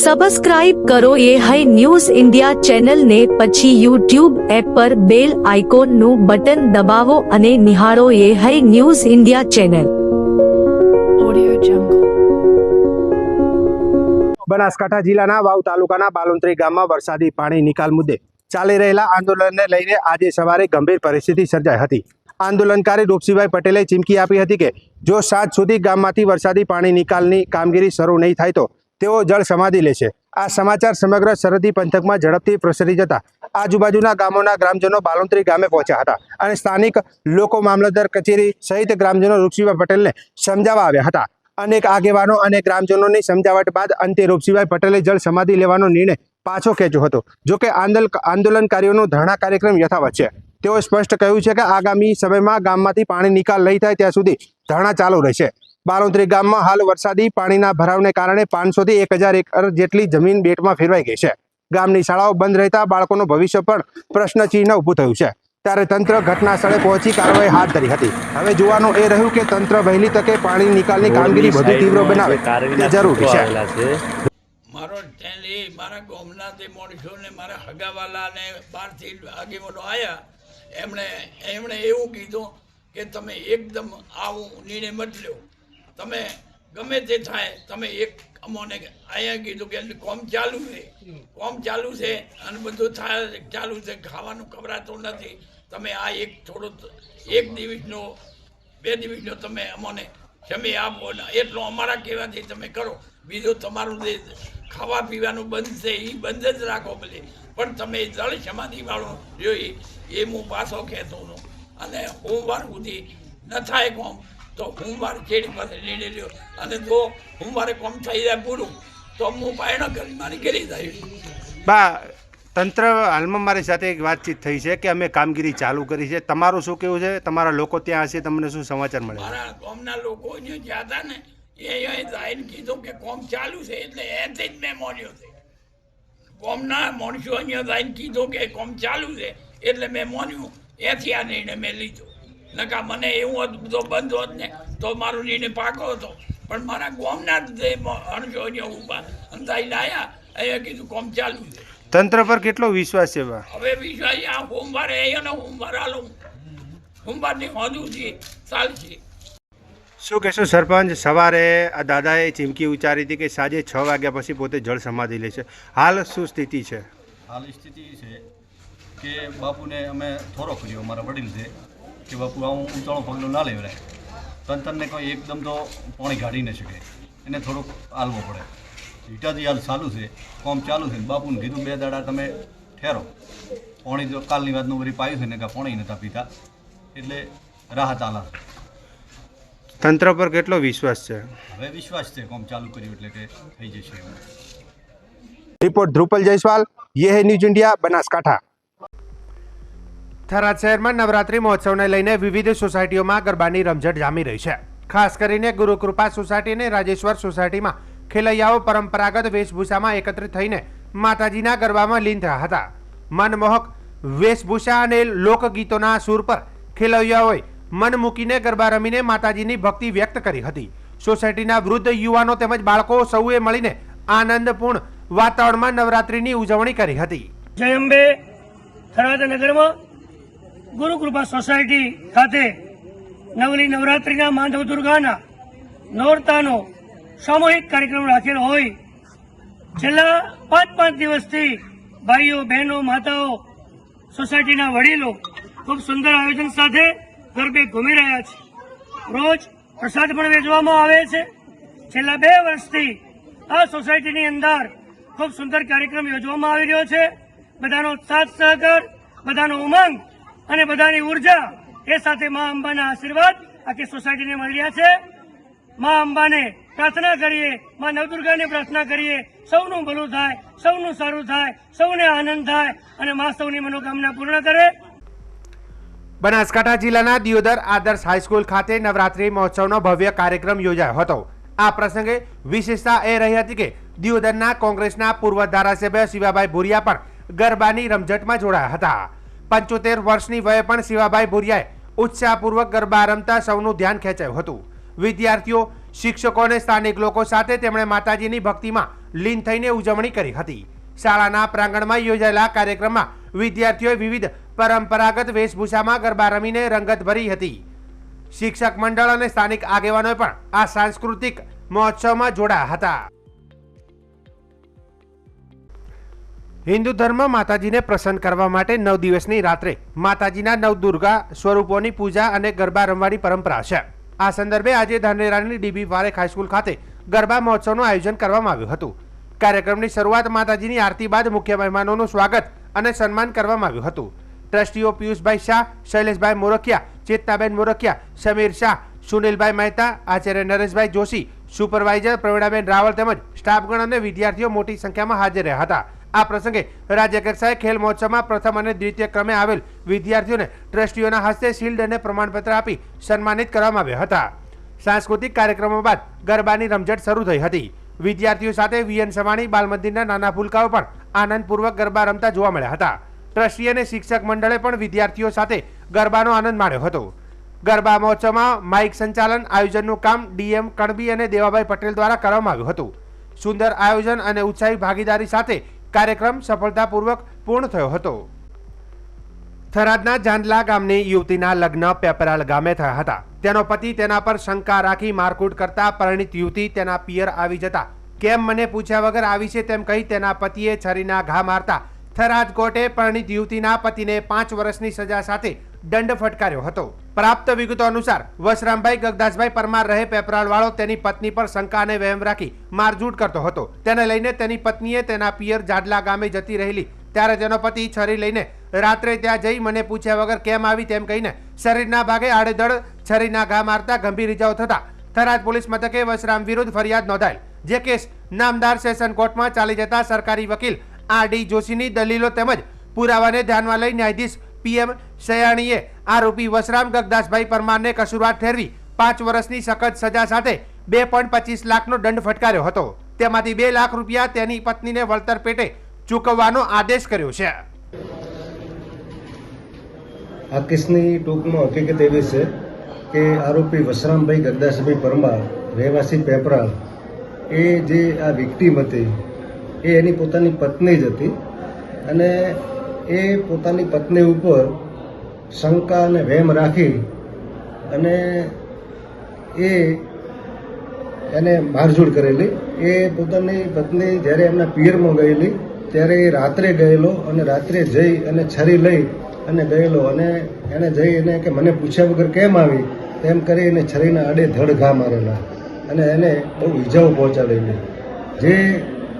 Subscribe કરો એ hi news India ચેનલને, પછી યુટ્યુબ એપ પર બેલ આઇકોનનું બટન દબાવો અને નિહાળો એ hi news India channel. Banaskantha જિલ્લાના વાવ તાલુકાના બાલોન્દ્રી ગામમાં વરસાદી પાણી નિકાલ મુદ્દે ચાલી રહેલા આંદોલનને લઈને આજે સવારે ગંભીર પરિસ્થિતિ સર્જાઈ હતી. આંદોલનકારી રૂપસિંહભાઈ પટેલે ચીમકી આપી હતી કે જો સાંજ સુધી ગામમાંથી વરસાદી પાણી નિકાલની કામગીરી શરૂ નહીં થાય તો તેઓ જળ સમાધિ લેશે. આ સમાચાર સમગ્ર સરહદી પંથકમાં ઝડપથી પ્રસરી જતા આજુબાજુના ગામોના ગ્રામજનો બાલોન્દ્રી ગામે પહોંચ્યા હતા અને સ્થાનિક લોકો મામલતદાર કચેરી સહિત ગ્રામજનો રૂપસિંહભાઈ પટેલને સમજાવવા આવ્યા હતા. અનેક આગેવાનો અને ગ્રામજનોની સમજાવટ બાદ અંતે રૂપસિંહભાઈ પટેલે જળ સમાધિ લેવાનો નિર્ણય પાછો ખેંચ્યો હતો. જોકે આંદોલનકારીઓનો ધરણા કાર્યક્રમ યથાવત છે. તેઓએ સ્પષ્ટ કહ્યું છે કે આગામી સમયમાં ગામમાંથી પાણી નિકાલ નહીં થાય ત્યાં સુધી ધરણા ચાલુ રહેશે. બાલોન્દ્રી ગામમાં હાલ વરસાદી પાણીના ભરાવને કારણે 500 થી 1000 એકર જેટલી જમીન બેટમાં ફેરવાઈ ગઈ છે. ગામની શાળાઓ બંધ રહેતા બાળકોનું ભવિષ્ય પણ પ્રશ્નચિહ્ન ઊભું થયું છે. ત્યારે તંત્ર ઘટના સ્થળે પહોંચી કાર્યવાહી હાથ ધરી હતી. હવે જોવાનું એ રહ્યું કે તંત્ર વહેલી તકે પાણી નિકાલની કામગીરી વધુ તીવ્ર બનાવે તે જરૂરી છે. મારો સ્ટેન્ડ એ મારા ગામના તે માણસોને મારા હગાવાલાને બહારથી આગેવાનો આવ્યા, એમણે એવું કીધું કે તમે એકદમ આવું નિર્ણય મત લો, તમે ગમે તે થાય તમે એક અમોને અહીંયા કીધું કે કોમ ચાલુ છે અને બધું થાય ચાલુ છે, ખાવાનું ખવડાતું નથી, તમે આ એક દિવસનો 2 દિવસનો તમે અમોને સમય આપો ને એટલો અમારા કહેવાથી તમે કરો. બીજું તમારું જે ખાવા પીવાનું બંધ છે એ બંધ જ રાખો ભલે, પણ તમે જળ સમાધિવાળું જોઈએ એ હું પાછો કહેતો હતો. અને સોમવાર સુધી ન થાય કોમ તો સોમવાર ચેડી પાસે નિર્ણય લ્યો, અને જો સોમવારે કોમ થઈ જાય પૂરું તો હું પાયણો કરી મારી કરી જાય. બા તંત્ર હાલમાં મારી સાથે એક વાતચીત થઈ છે કે અમે કામગીરી ચાલુ કરી છે. તમારું શું કેવું છે? તમારા લોકો ત્યાં હશે, તમને શું સમાચાર મળે? મારા ગામના લોકો જ્યાં હતા ને એ જઈને કીધું કે કોમ ચાલુ છે, એટલે એથી જ મેં માન્યો છે. ગામના માણસો અહીંયા જઈને કીધું કે કોમ ચાલુ છે એટલે મેં માન્યું, એથી આ નિર્ણય મેં લીધો. નકા મને એવું હતું તો બંધ હોત ને તો મારો નિર્ણય પાકો હતો, પણ મારા ગામના જે માણસો અહીંયા ઊભા અંદાજને આવ્યા અહીંયા કીધું કોમ ચાલુ છે. તંત્ર પર કેટલો વિશ્વાસ છે? હવે વિશ્વાસ આ સોમવારે અહીંયા સોમવાર હાલો, સોમવારની હોદુથી ચાલશે. શું કહેશો સરપંચ? સવારે આ દાદાએ ચીમકી ઉચ્ચારી હતી કે સાંજે 6 વાગ્યા પછી પોતે જળ સમાધિ લેશે. હાલ શું સ્થિતિ છે? હાલ સ્થિતિ છે કે બાપુને અમે થોડો કર્યો, અમારા વડીલ છે કે બાપુ આવું ઊંચાણું પગલું ના લેવડાય. તંત્રને કોઈ એકદમ તો પાણી કાઢી ન શકે, એને થોડુંક હાલવો પડે. ઈટાથી હાલ ચાલુ છે, કોમ ચાલુ છે. બાપુને કીધું 2 દાડા તમે ઠેરો, પાણી તો કાલની વાતનું વળી પાયું છે ને કાં પાણી નહોતા પીતા, એટલે રાહત આલા. તંત્ર પર કેટલો વિશ્વાસ છે? હવે વિશ્વાસ છે, કોમ ચાલુ કર્યું એટલે કે થઈ જશે. રિપોર્ટ ધ્રુપલ જયસ્વાલ, યે હે ન્યૂઝ ઇન્ડિયા, બનાસકાંઠા. થરાદ શહેરમાં નવરાત્રી મહોત્સવને લઈને વિવિધ સોસાયટીઓમાં ગરબાની રમઝટ જામી રહી છે. ખાસ કરીને ગુરુકૃપા સોસાયટી અને રાજેશ્વર સોસાયટીમાં ખેલૈયાઓ પરંપરાગત વેશભૂષામાં એકત્રિત થઈને માતાજીના ગરબામાં લીન થયા હતા. મનમોહક વેશભૂષા અને લોકગીતોના સૂર પર ખેલૈયાઓએ મન મૂકીને ગરબા રમીને માતાજીની ભક્તિ વ્યક્ત કરી હતી. સોસાયટીના વૃદ્ધ, યુવાનો તેમજ બાળકો સૌએ મળીને આનંદપૂર્ણ વાતાવરણમાં નવરાત્રીની ઉજવણી કરી હતી. જય અંબે થરાદ નગરમાં ગુરુકૃપા સોસાયટી ખાતે નવલી નવરાત્રિના માંધવ દુર્ગાના નોરતાનો સામૂહિક કાર્યક્રમ રાખેલો હોય. છેલ્લા 5 દિવસથી ભાઈઓ, બહેનો, માતાઓ, સોસાયટીના વડીલો ખૂબ સુંદર આયોજન સાથે ગરબે ઘૂમી રહ્યા છે. રોજ પ્રસાદ પણ વેચવામાં આવે છે. છેલ્લા 2 વર્ષથી આ સોસાયટીની અંદર ખૂબ સુંદર કાર્યક્રમ યોજવામાં આવી રહ્યો છે. બધાનો સાથ સહકાર, બધાનો ઉમંગ અને બધાની ઉર્જા એ સાથે મા અંબાના આશીર્વાદ આખી સોસાયટીને મળી રહ્યા છે. મા અંબાને પ્રાર્થના કરીએ, મા નવદુર્ગાને પ્રાર્થના કરીએ, સૌનું ભલું થાય, સૌનું સારું થાય, સૌને આનંદ થાય અને મા સૌની મનોકામના પૂર્ણ કરે. બનાસકાંઠા જિલ્લાના દિયોદર આદર્શ હાઈસ્કૂલ ખાતે નવરાત્રી મહોત્સવનો ભવ્ય કાર્યક્રમ યોજાયો હતો. આ પ્રસંગે વિશેષતા એ રહી હતી કે દિયોદરના કોંગ્રેસના પૂર્વ ધારાસભ્ય શિવાભાઈ ભુરિયા પણ ગરબાની રમઝટમાં જોડાયા હતા. 75 વર્ષની વયે પણ શિવાભાઈ ભુરિયાએ ઉત્સાહપૂર્વક ગરબા રમતા સૌનું ધ્યાન ખેંચાયું હતું. વિદ્યાર્થીઓ, શિક્ષકો અને સ્થાનિક લોકો સાથે તેમણે માતાજીની ભક્તિમાં લીન થઈને ઉજવણી કરી હતી. શાળાના પ્રાંગણમાં યોજાયેલા કાર્યક્રમમાં વિદ્યાર્થીઓએ વિવિધ પરંપરાગત વેશભૂષામાં ગરબા રમીને રંગત ભરી હતી. શિક્ષક મંડળ અને સ્થાનિક આગેવાનોએ પણ આ સાંસ્કૃતિક મહોત્સવમાં જોડાયા હતા. હિન્દુ ધર્મ માતાજીને પ્રસન્ન કરવા માટે 9 દિવસની રાત્રે માતાજીના 9 દુર્ગા સ્વરૂપોની પૂજા અને ગરબા રમવાની પરંપરા છે. આ સંદર્ભે આજે ધાનેરાની ડીબી પારેખ હાઈસ્કૂલ ખાતે ગરબા મહોત્સવનું આયોજન કરવામાં આવ્યું હતું. કાર્યક્રમની શરૂઆત માતાજીની આરતી બાદ મુખ્ય મહેમાનોનું સ્વાગત અને સન્માન કરવામાં આવ્યું હતું. ટ્રસ્ટીઓ પિયુષભાઈ શાહ, શૈલેષભાઈ મોરખિયા, ચેતનાબેન મોરખિયા, સમીર શાહ, સુનિલભાઈ મહેતા, આચાર્ય નરેશભાઈ જોશી, સુપરવાઇઝર પ્રવીણાબેન રાવલ તેમજ સ્ટાફગણ અને વિદ્યાર્થીઓ મોટી સંખ્યામાં હાજર રહ્યા હતા. આ પ્રસંગે રાજ્ય કક્ષાએ ખેલ મહોત્સવમાં પ્રથમ અને દ્વિતીય ક્રમે આવેલ વિદ્યાર્થીઓને ટ્રસ્ટીઓના હસ્તે શિલ્ડ અને પ્રમાણપત્ર આપી સન્માનિત કરવામાં આવ્યા હતા. સાંસ્કૃતિક કાર્યક્રમો બાદ ગરબાની રમઝટ શરૂ થઈ હતી. વિદ્યાર્થીઓ સાથે વીએન સવાણી બાલ મંદિરના નાના ફૂલકાઓ પણ આનંદપૂર્વક ગરબા રમતા જોવા મળ્યા હતા. ટ્રસ્ટી અને શિક્ષક મંડળે પણ વિદ્યાર્થીઓ સાથે ગરબાનો આનંદ માણ્યો હતો. ગરબા મહોત્સવમાં માઇક સંચાલન આયોજનનું કામ ડીએમ કણબી અને દેવાભાઈ પટેલ દ્વારા કરવામાં આવ્યું હતું. સુંદર આયોજન અને ઉત્સાહી ભાગીદારી સાથે કાર્યક્રમ સફળતાપૂર્વક પૂર્ણ થયો હતો. થરાદના જાંદલા ગામની યુવતીના લગ્ન પેપરાલ ગામે થયા હતા. તેનો પતિ તેના પર શંકા રાખી મારકૂટ કરતા પરિણીત યુવતી તેના પિયર આવી જતા કેમ મને પૂછ્યા વગર આવી છે તેમ કહી તેના પતિએ છરીના ઘા મારતા થરાદ કોર્ટે પરિણીત યુવતીના પતિને 5 વર્ષની સજા સાથે દંડ ફટકાર્યો હતો. પ્રાપ્ત વિગતો અનુસાર વસરામભાઈ ગગદાસભાઈ પરમાર રહે પેપરાળવાળો તેની પત્ની પર શંકા અને વહેમ રાખી મારઝૂડ કરતો હતો. તેને લઈને તેની પત્નીએ તેના પિયર જાડલા ગામે જતી રહેલી ત્યારે તેનો પતિ છરી લઈને રાત્રે ત્યાં જઈ મને પૂછ્યા વગર કેમ આવી તેમ કહીને શરીરના ભાગે આડેધડ છરીના ઘા મારતા ગંભીર ઇજાઓ થતા થરાદ પોલીસ મથકે વસરામ વિરુદ્ધ ફરિયાદ નોંધાયેલ. જે કેસ નામદાર સેશન કોર્ટમાં ચાલી જતા સરકારી વકીલ આર.ડી. જોશીની દલીલો તેમજ પુરાવાને ધ્યાનમાં લઈ ન્યાયાધીશ પીએમ સયાણીએ આરોપી વસરામ ગગદાસભાઈ પરમારને કસૂરવાર ઠેરવી 5 વર્ષની સખત સજા સાથે 2.25 લાખનો દંડ ફટકાર્યો હતો. તેમાંથી 2 લાખ રૂપિયા તેની પત્નીને વળતર પેટે ચૂકવવાનો આદેશ કર્યો છે. આ કેસની ટૂંકમાં હકીકત એવી છે કે આરોપી વસરામભાઈ ગગદાસભાઈ પરમાર રહેવાસી પેપરાળ એ જે આ વિક્ટીમ હતી એ એની પોતાની પત્ની જ હતી અને એ પોતાની પત્ની ઉપર શંકા અને વહેમ રાખી અને એને મારઝૂડ કરેલી. એ પોતાની પત્ની જ્યારે એમના પિયરમાં ગયેલી ત્યારે એ રાત્રે ગયેલો અને રાત્રે જઈ અને છરી લઈ અને ગયેલો અને એણે જઈ એને કે મને પૂછ્યા વગર કેમ આવી તેમ કરી એને છરીના આડે ધડ ઘા મારેલા અને એને બહુ ઈજાઓ પહોંચાડેલી. જે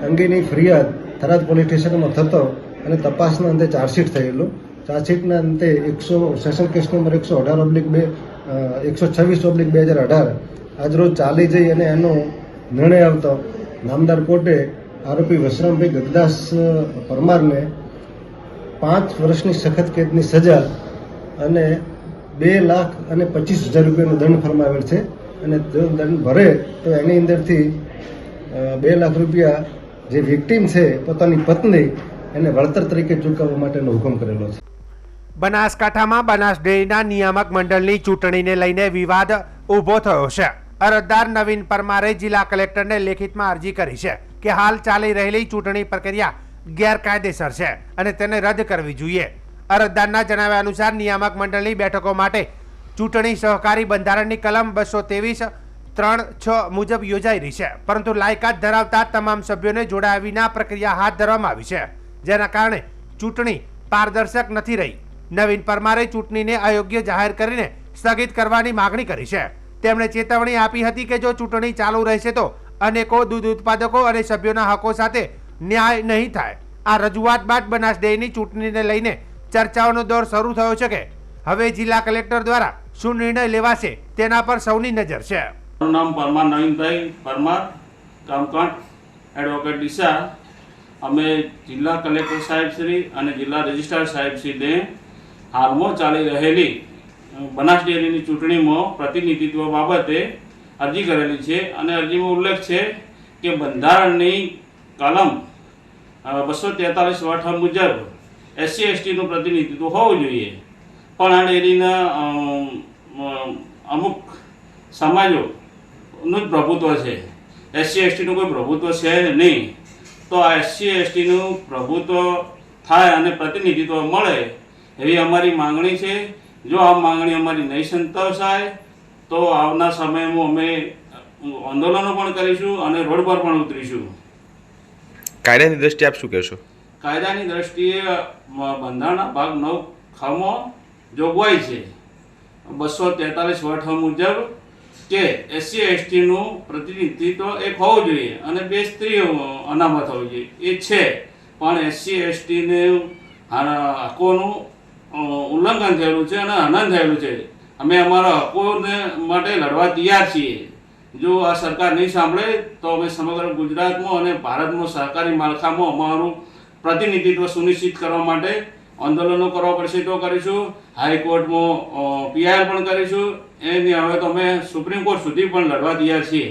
અંગેની ફરિયાદ થરાદ પોલીસ સ્ટેશનમાં થતો અને તપાસના અંતે ચાર્જશીટ થયેલો. ચાર્જશીટના અંતે સેશન કેસ નંબર 126/2018 આજરોજ ચાલી જઈ અને એનો નિર્ણય આવતો નામદાર કોર્ટે આરોપી વસરામભાઈ ગગદાસ પરમારને 5 વર્ષની સખત કેદની સજા અને 2,25,000 રૂપિયાનો દંડ ફરમાવેલ છે. અને જો દંડ ભરે તો એની અંદરથી 2 લાખ રૂપિયા જે વિક્ટીમ છે પોતાની પત્ની એને વળતર તરીકે ચૂકવવા માટેનો હુકમ કરેલો છે. બનાસકાંઠામાં બનાસ ડેરીના નિયામક મંડળની ચૂંટણીને લઈને વિવાદ ઊભો થયો છે. અરજદાર નવીન પરમારે જિલ્લા કલેક્ટરને લેખિતમાં અરજી કરી છે કે હાલ ચાલી રહેલી ચૂંટણી પ્રક્રિયા ગેરકાયદેસર છે અને તેને રદ કરવી જોઈએ. અરજદારના જણાવ્યા અનુસાર નિયામક મંડળની બેઠકો માટે ચૂંટણી સહકારી બંધારણની કલમ 223(3)(6) મુજબ યોજાઈ રહી છે, પરંતુ લાયકાત ધરાવતા તમામ સભ્યોને જોડાયા વિના પ્રક્રિયા હાથ ધરવામાં આવી છે, જેના કારણે ચૂંટણી પારદર્શક નથી રહી. નવીન પરમારે ચૂંટણીને અયોગ્ય જાહેર કરીને સ્થગિત કરવાની માગણી કરી છે. તેમણે ચેતવણી આપી હતી કે જો ચૂંટણી ચાલુ રહેશે તો અનેકો દૂધ ઉત્પાદકો અને સભ્યોના હકો સાથે ન્યાય નહીં થાય. આ રજૂઆત બાદ બનાસ ડેરીની ચૂંટણીને લઈને ચર્ચાઓનો દોર શરૂ થયો છે કે હવે જિલ્લા કલેક્ટર દ્વારા શું નિર્ણય લેવાશે તેના પર સૌની નજર છે. મારું નામ પરમાર નવીનભાઈ પરમાર, કામકાંડ એડવોકેટ ડીસા. અમે જિલ્લા કલેક્ટર સાહેબશ્રી અને જિલ્લા રજિસ્ટ્રાર સાહેબશ્રીને હાલમાં ચાલી રહેલી બનાસ ડેરીની ચૂંટણીમાં પ્રતિનિધિત્વ બાબતે અરજી કરેલી છે અને અરજીમાં ઉલ્લેખ છે કે બંધારણની કલમ 243 મુજબ SC/STનું પ્રતિનિધિત્વ હોવું જોઈએ, પણ આ ડેરીના અમુક સમાજોનું જ પ્રભુત્વ છે, SC/STનું કોઈ પ્રભુત્વ છે નહીં. તો આ એસસી એસટીનું પ્રભુત્વ થાય અને પ્રતિનિધિત્વ મળે એવી અમારી માંગણી છે. જો આ માંગણી અમારી નહીં સંતોષાય તો આવનાર સમયમાં અમે આંદોલનો પણ કરીશું અને રોડ પર પણ ઉતરીશું. કાયદાની દ્રષ્ટિએ આપ શું કહેશો? કાયદાની દ્રષ્ટિએ બંધારણના ભાગ 9 ખ જોગવાઈ છે 243 વઠ મુજબ કે એસસી એસટીનું પ્રતિનિધિત્વ એક હોવું જોઈએ અને 2 સ્ત્રીઓ અનામત હોવી જોઈએ એ છે. પણ એસસી એસટીને હકોનું ઉલ્લંઘન થયેલું છે અને હનન થયેલું છે. અમે અમારા હકોને માટે લડવા તૈયાર છીએ. જો આ સરકાર નહીં સાંભળે તો અમે સમગ્ર ગુજરાતમાં અને ભારતમાં સહકારી માળખામાં અમારું પ્રતિનિધિત્વ સુનિશ્ચિત કરવા માટે આંદોલનો કરવા પડશે તો કરીશું. હાઈકોર્ટમાં પીઆઈઆર પણ કરીશું. એની હવે તો અમે સુપ્રીમ કોર્ટ સુધી પણ લડવા તૈયાર છીએ.